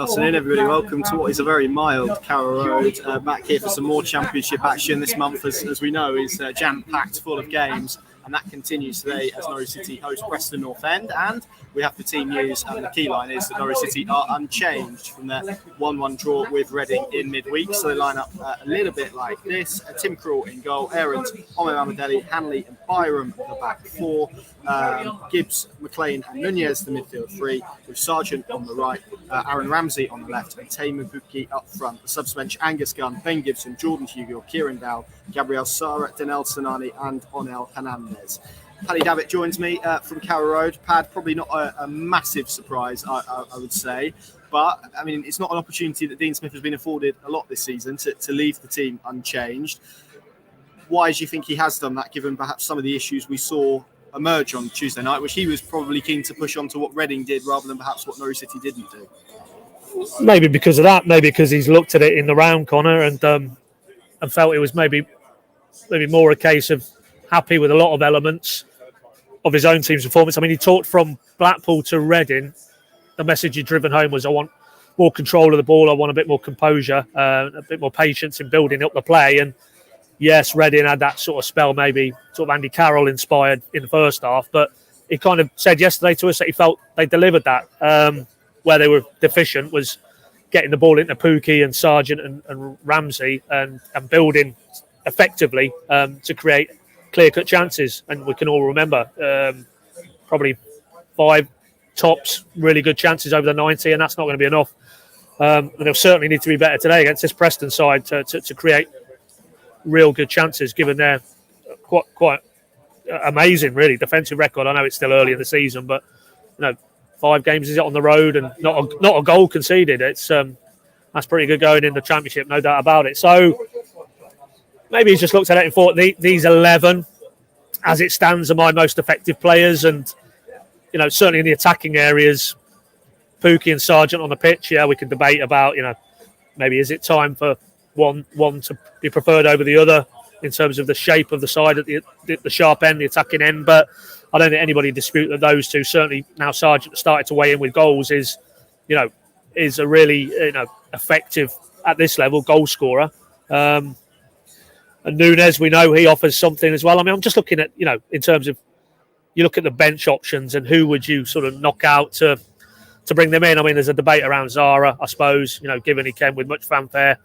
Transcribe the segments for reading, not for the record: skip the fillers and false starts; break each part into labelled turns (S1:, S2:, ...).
S1: afternoon, everybody. Welcome to what is a very mild Carrow Road. Back here for some more championship action. This month, as we know, is jam-packed full of games, and that continues today as Norwich City host Preston North End. And we have the team news, and the key line is that Norwich City are unchanged from their 1-1 draw with Reading in midweek. So they line up a little bit like this: Tim Krul in goal, Aarons, Omer Mamadeli, Hanley and Byram at the back four, Gibbs, McLean and Nunez the midfield three, with Sargent on the right, Aaron Ramsey on the left, and Tamer Buki up front. The subs bench: Angus Gunn, Ben Gibson, Jordan Hugo, Kieran Dow, Gabriel Sara, Danel Sanani and Onel Hernandez. Paddy Davitt joins me from Carrow Road. Pad, probably not a massive surprise, I would say. But, I mean, it's not an opportunity that Dean Smith has been afforded a lot this season to leave the team unchanged. Why do you think he has done that, given perhaps some of the issues we saw emerge on Tuesday night, which he was probably keen to push on to what Reading did rather than perhaps what Norwich City didn't do?
S2: Maybe because of that, maybe because he's looked at it in the round, Connor, and felt it was maybe more a case of happy with a lot of elements of his own team's performance. I mean, he talked from Blackpool to Reading. The message he'd driven home was, I want more control of the ball, I want a bit more composure, a bit more patience in building up the play. And yes, Reading had that sort of spell, maybe sort of Andy Carroll inspired in the first half, but he kind of said yesterday to us that he felt they delivered that. Where they were deficient was getting the ball into Pookie and Sargent and Ramsey and building effectively to create clear-cut chances. And we can all remember probably 5 tops, really good chances over the 90, and that's not going to be enough. And they'll certainly need to be better today against this Preston side to create real good chances, given their quite amazing, really, defensive record. I know it's still early in the season, but 5 games is it on the road and not a goal conceded. It's that's pretty good going in the Championship, no doubt about it. So maybe he's just looked at it and thought these 11, as it stands, are my most effective players. And certainly in the attacking areas, Pookie and Sargent on the pitch. Yeah, we can debate about maybe is it time for one to be preferred over the other in terms of the shape of the side at the sharp end, the attacking end. But I don't think anybody dispute that those two, certainly now Sargent started to weigh in with goals, is a really effective at this level goal scorer. And Nunez, we know he offers something as well. I mean, I'm just looking at in terms of, you look at the bench options and who would you sort of knock out to bring them in. I mean, there's a debate around Zara, I suppose, given he came with much fanfare.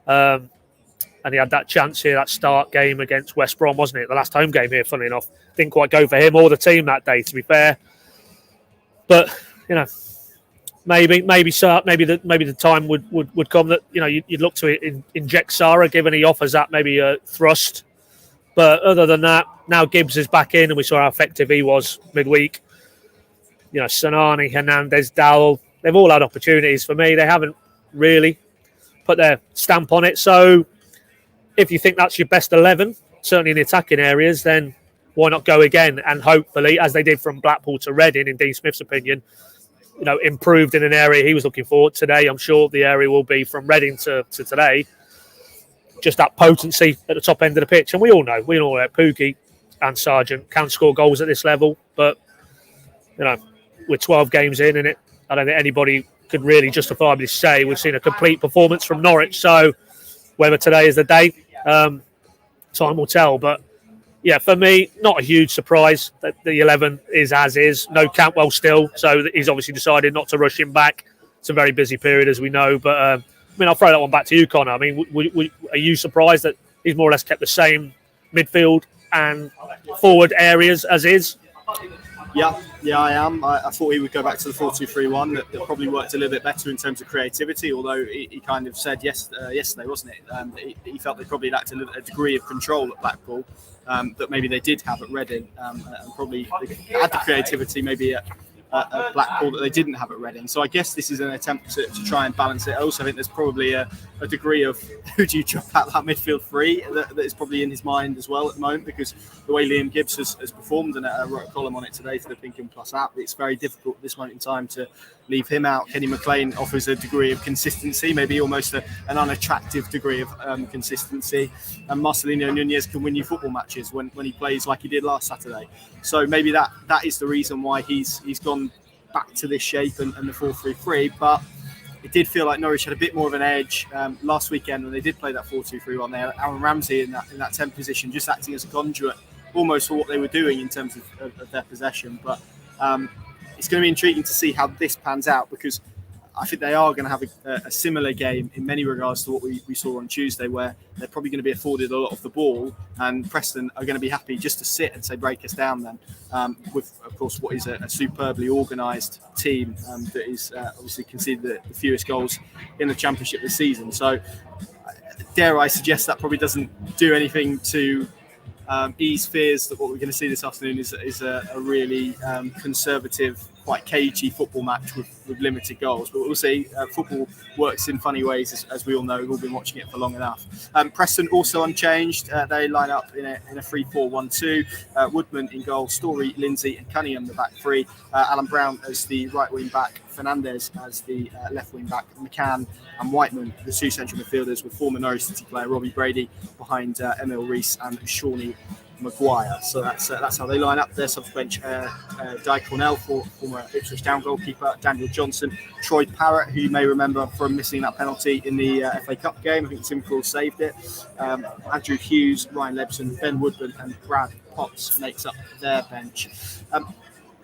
S2: And he had that chance here, that start game against West Brom, wasn't it? The last home game here, funnily enough. Didn't quite go for him or the team that day, to be fair. But, maybe the time would come that, you'd look to inject Sara, given he offers that maybe a thrust. But other than that, now Gibbs is back in and we saw how effective he was midweek. Sanani, Hernandez, Dowell, they've all had opportunities. For me, they haven't really put their stamp on it. So if you think that's your best 11, certainly in the attacking areas, then why not go again? And hopefully, as they did from Blackpool to Reading, in Dean Smith's opinion, improved in an area he was looking for. Today, I'm sure the area will be from Reading to today, just that potency at the top end of the pitch. And we all know that Pookie and Sargent can score goals at this level. But, we're 12 games in, and I don't think anybody could really justifiably say we've seen a complete performance from Norwich. So whether today is the day, time will tell. But yeah, for me, not a huge surprise that the 11 is as is. No Cantwell still, so he's obviously decided not to rush him back. It's a very busy period, as we know. But I'll throw that one back to you, Connor. I mean, are you surprised that he's more or less kept the same midfield and forward areas as is?
S3: Yeah, I am. I thought he would go back to the 4-2-3-1. That probably worked a little bit better in terms of creativity, although he kind of said yesterday, wasn't it? He felt they probably lacked a degree of control at Blackpool that maybe they did have at Reading, and probably they had the creativity maybe at Blackpool that they didn't have at Reading. So I guess this is an attempt to try and balance it. I also think there's probably a degree of who do you drop out that midfield three that is probably in his mind as well at the moment, because the way Liam Gibbs has performed, and I wrote a column on it today for the Thinking Plus app, it's very difficult at this moment in time to leave him out. Kenny McLean offers a degree of consistency, maybe almost an unattractive degree of consistency, and Marcelino Nunez can win you football matches when he plays like he did last Saturday. So maybe that is the reason why he's gone back to this shape and the 4-3-3. But it did feel like Norwich had a bit more of an edge last weekend when they did play that 4-2-3-1 there. Aaron Ramsey in that 10 position, just acting as a conduit almost for what they were doing in terms of their possession. But it's going to be intriguing to see how this pans out, because I think they are going to have a similar game in many regards to what we saw on Tuesday, where they're probably going to be afforded a lot of the ball, and Preston are going to be happy just to sit and say, break us down then, with, of course, what is a superbly organised team that is obviously conceded the fewest goals in the Championship this season. So dare I suggest that probably doesn't do anything to ease fears that what we're going to see this afternoon is a really conservative, quite cagey football match with limited goals. But we'll see. Football works in funny ways, as we all know. We've all been watching it for long enough. Preston also unchanged. They line up in a 3-4-1-2. Woodman in goal, Story, Lindsay and Cunningham the back three. Alan Brown as the right wing back, Fernandez as the left wing back, McCann and Whiteman the two central midfielders, with former Norwich City player Robbie Brady behind Emil Rees and Shawnee Maguire. So that's how they line up. Their sub-bench, Di Cornell, former Ipswich Town goalkeeper, Daniel Johnson, Troy Parrott, who you may remember from missing that penalty in the FA Cup game. I think Tim Krul saved it. Andrew Hughes, Ryan Lebson, Ben Woodburn and Brad Potts makes up their bench.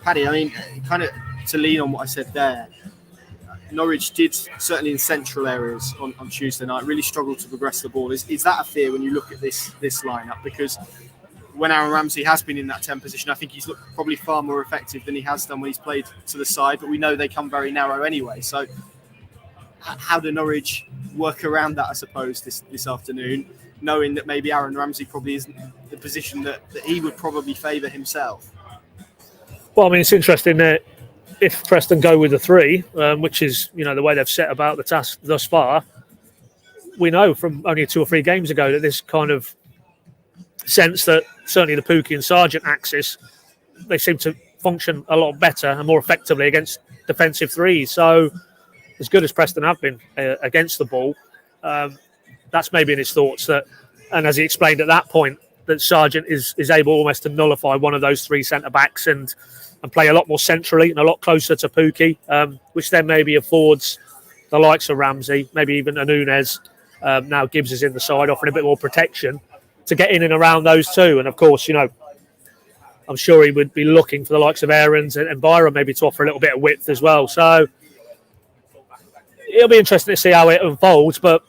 S3: Paddy, I mean, kind of to lean on what I said there, Norwich did, certainly in central areas on Tuesday night, really struggle to progress the ball. Is that a fear when you look at this lineup? Because when Aaron Ramsey has been in that 10 position, I think he's looked probably far more effective than he has done when he's played to the side, but we know they come very narrow anyway. So how do Norwich work around that, I suppose, this afternoon, knowing that maybe Aaron Ramsey probably isn't the position that he would probably favour himself?
S2: Well, I mean, it's interesting that if Preston go with the three, which is, the way they've set about the task thus far, we know from only 2 or 3 games ago that this kind of sense that certainly the Pookie and Sargent axis, they seem to function a lot better and more effectively against defensive threes. So as good as Preston have been against the ball, that's maybe in his thoughts that, and as he explained at that point, that Sargent is able almost to nullify one of those 3 centre-backs and play a lot more centrally and a lot closer to Pookie, which then maybe affords the likes of Ramsey, maybe even a Nunez, now Gibbs is in the side, offering a bit more protection to get in and around those two. And of course, I'm sure he would be looking for the likes of Aarons and Byron maybe to offer a little bit of width as well. So it'll be interesting to see how it unfolds. But,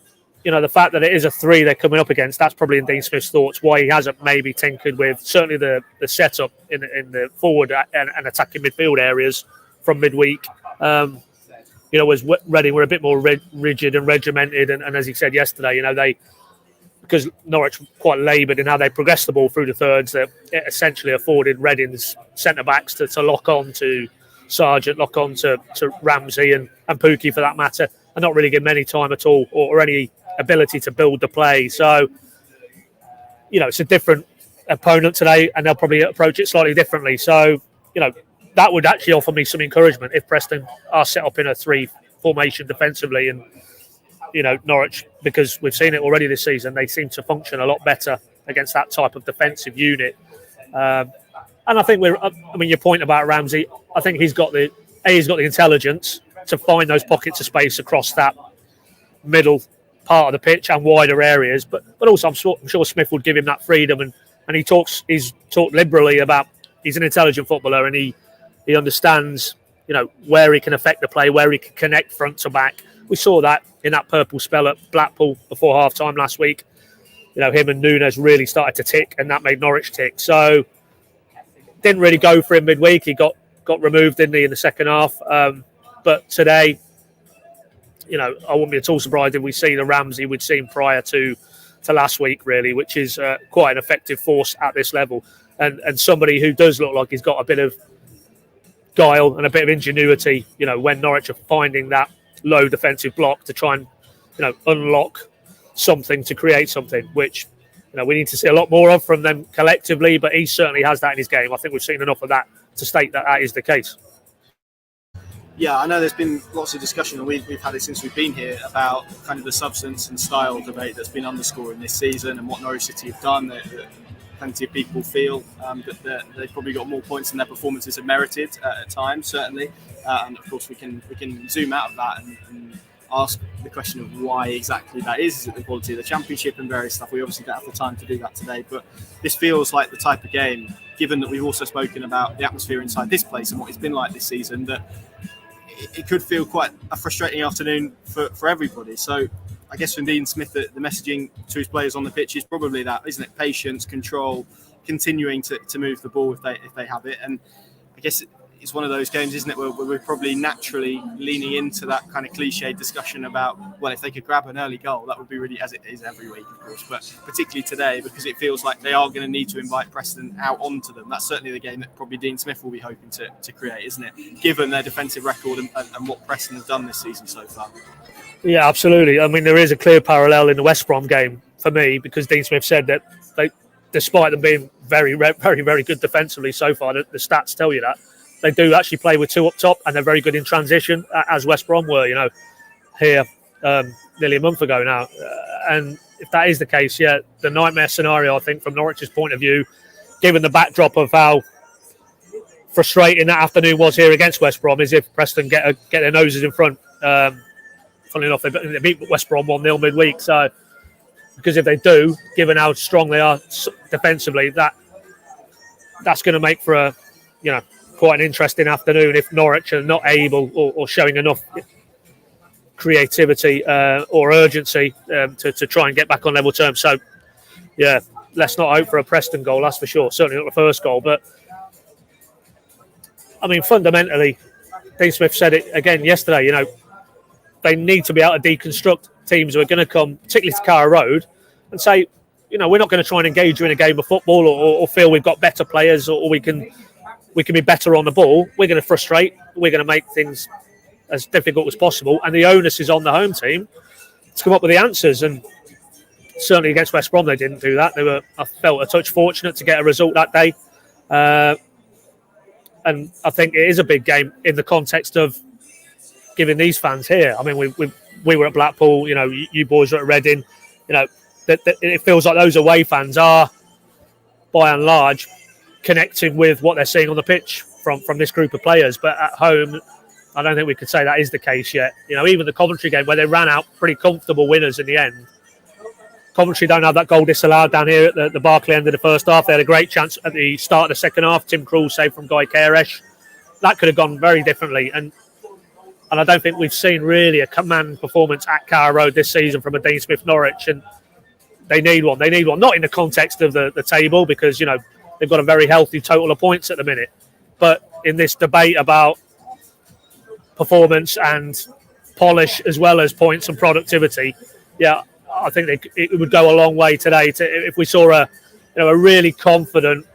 S2: the fact that it is a 3 they're coming up against, that's probably in Dean Smith's thoughts, why he hasn't maybe tinkered with certainly the setup in the forward and attacking midfield areas from midweek. As Reading were a bit more rigid and regimented. And as he said yesterday, because Norwich quite laboured in how they progressed the ball through the thirds, that it essentially afforded Reading's centre-backs to lock on to Sargent, lock on to Ramsey and Pookie for that matter, and not really give them any time at all or any ability to build the play. So, it's a different opponent today, and they'll probably approach it slightly differently. So, that would actually offer me some encouragement if Preston are set up in a 3 formation defensively. And Norwich, because we've seen it already this season, they seem to function a lot better against that type of defensive unit. And I think your point about Ramsey, I think he's got the intelligence to find those pockets of space across that middle part of the pitch and wider areas. But also I'm sure Smith would give him that freedom, and he's talked liberally about he's an intelligent footballer, and he understands where he can affect the play, where he can connect front to back. We saw that in that purple spell at Blackpool before half-time last week. Him and Nunez really started to tick, and that made Norwich tick. So, didn't really go for him midweek. He got removed, didn't he, in the second half. But today, I wouldn't be at all surprised if we see the Ramsey we'd seen prior to last week, really, which is quite an effective force at this level. And somebody who does look like he's got a bit of guile and a bit of ingenuity, when Norwich are finding that low defensive block to try and unlock something to create something, which we need to see a lot more of from them collectively, but he certainly has that in his game. I think we've seen enough of that to state that is the case.
S3: Yeah, I know there's been lots of discussion, and we've had it since we've been here, about kind of the substance and style debate that's been underscoring this season and what Norwich City have done. Plenty of people feel that they've probably got more points than their performances have merited at times, certainly. And of course, we can zoom out of that and ask the question of why exactly that is. Is it the quality of the championship and various stuff? We obviously don't have the time to do that today, but this feels like the type of game, given that we've also spoken about the atmosphere inside this place and what it's been like this season, that it could feel quite a frustrating afternoon for everybody. So I guess from Dean Smith, the messaging to his players on the pitch is probably that, isn't it? Patience, control, continuing to move the ball if they have it. And I guess it's one of those games, isn't it, where we're probably naturally leaning into that kind of cliche discussion about, well, if they could grab an early goal, that would be really, as it is every week, of course, but particularly today, because it feels like they are going to need to invite Preston out onto them. That's certainly the game that probably Dean Smith will be hoping to create, isn't it, given their defensive record and what Preston have done this season so far.
S2: Yeah, absolutely. I mean, there is a clear parallel in the West Brom game for me, because Dean Smith said that they, despite them being very, very, very good defensively so far, the stats tell you that, they do actually play with two up top, and they're very good in transition, as West Brom were, here nearly a month ago now. And if that is the case, the nightmare scenario, I think, from Norwich's point of view, given the backdrop of how frustrating that afternoon was here against West Brom, is if Preston get their noses in front. Funnily enough, they beat West Brom 1-0 midweek. So, because if they do, given how strong they are defensively, that's going to make for a, quite an interesting afternoon if Norwich are not able or showing enough creativity or urgency to try and get back on level terms. So, let's not hope for a Preston goal, that's for sure. Certainly not the first goal. But, I mean, fundamentally, Dean Smith said it again yesterday, they need to be able to deconstruct teams who are going to come, particularly to Carrow Road, and say, we're not going to try and engage you in a game of football or feel we've got better players or we can be better on the ball. We're going to frustrate. We're going to make things as difficult as possible. And the onus is on the home team to come up with the answers. And certainly against West Brom, they didn't do that. I felt a touch fortunate to get a result that day. And I think it is a big game in the context of giving these fans here. I mean, we were at Blackpool, you boys were at Reading. It feels like those away fans are, by and large, connecting with what they're seeing on the pitch from this group of players. But at home, I don't think we could say that is the case yet. Even the Coventry game where they ran out pretty comfortable winners in the end. Coventry don't have that goal disallowed down here at the Barclay end of the first half. They had a great chance at the start of the second half. Tim Krul saved from Guy Carrow. That could have gone very differently. And I don't think we've seen really a command performance at Carrow Road this season from a Dean Smith Norwich. And they need one. They need one. Not in the context of the table, because, they've got a very healthy total of points at the minute. But in this debate about performance and polish as well as points and productivity, I think it would go a long way today if we saw a really confident,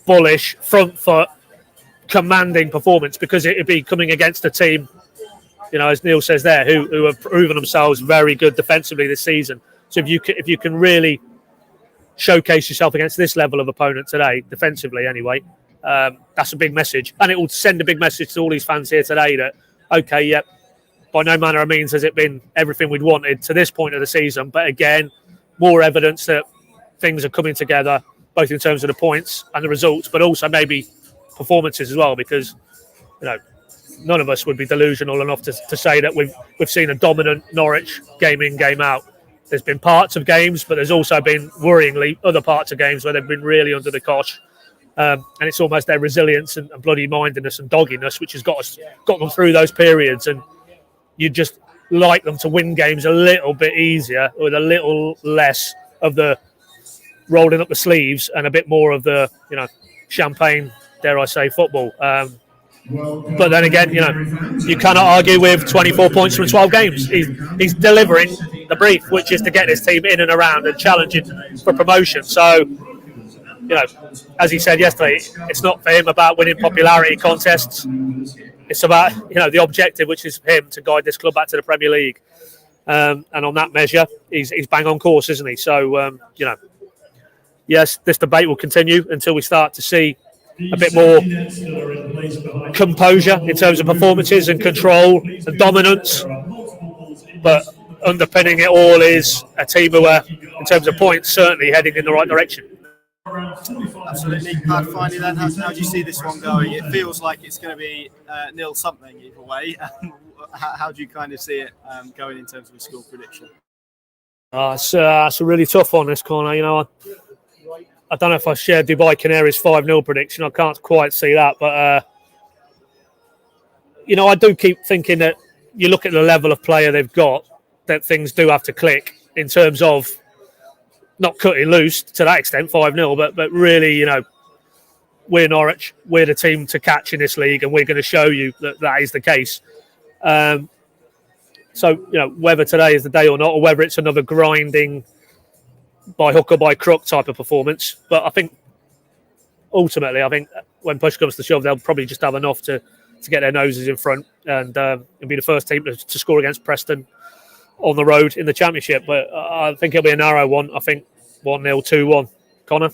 S2: bullish, front foot, commanding performance, because it would be coming against a team, as Neil says there, who have proven themselves very good defensively this season. So if you can really showcase yourself against this level of opponent today, defensively anyway, that's a big message. And it will send a big message to all these fans here today that, okay, by no manner of means has it been everything we'd wanted to this point of the season. But again, more evidence that things are coming together, both in terms of the points and the results, but also maybe performances as well, because, none of us would be delusional enough to say that we've seen a dominant Norwich game in, game out. There's been parts of games, but there's also been worryingly other parts of games where they've been really under the cosh. And it's almost their resilience and bloody mindedness and dogginess which has got them through those periods. And you'd just like them to win games a little bit easier, with a little less of the rolling up the sleeves and a bit more of the, champagne, dare I say, football. But then again, you cannot argue with 24 points from 12 games. He's delivering the brief, which is to get this team in and around and challenging for promotion. So, as he said yesterday, it's not for him about winning popularity contests. It's about, the objective, which is for him to guide this club back to the Premier League. And on that measure, he's bang on course, isn't he? So, yes, this debate will continue until we start to see a bit more composure in terms of performances and control and dominance. But underpinning it all is a team who are, in terms of points, certainly heading in the right direction.
S3: Absolutely. Pat, finally then, how do you see this one going? It feels like it's going to be nil something either way. how do you kind of see it going in terms of a score prediction?
S2: It's a really tough one, this corner. You know, I don't know if I share Dubai Canaries 5-0 prediction. I can't quite see that, but you know, I do keep thinking that you look at the level of player they've got, that things do have to click in terms of not cutting loose to that extent, 5-0, but really, you know, we're Norwich, we're the team to catch in this league, and we're going to show you that that is the case. So, you know, whether today is the day or not, or whether it's another grinding by hook or by crook type of performance. But I think ultimately, when push comes to shove, they'll probably just have enough to get their noses in front and be the first team to score against Preston on the road in the Championship. But I think it'll be a narrow one. I think 1-0, 2-1. Connor?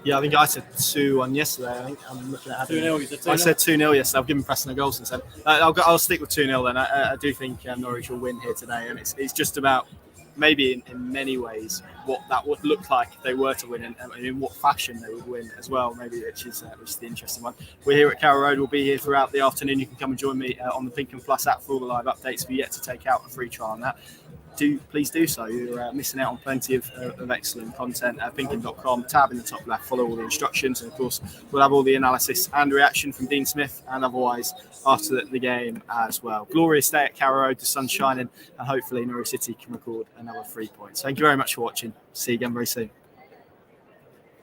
S3: Yeah, I think I said 2-1 yesterday. I think I'm looking at 2-0. I said 2-0 yesterday. I've given Preston a goal since then. I'll stick with 2-0 then. I do think Norwich will win here today, and it's just about maybe in many ways what that would look like if they were to win, and in what fashion they would win as well. Maybe which is the interesting one. We're here at Carrow Road. We'll be here throughout the afternoon. You can come and join me on the Pink and Plus app for all the live updates. If you're yet to take out a free trial on that, please do so. You're missing out on plenty of excellent content at pinkin.com. Tab in the top left, follow all the instructions, and of course we'll have all the analysis and reaction from Dean Smith and otherwise after the game as well. Glorious day at Carrow Road, the sun's shining, and hopefully Norwich City can record another 3 points. Thank you very much for watching. See you again very soon.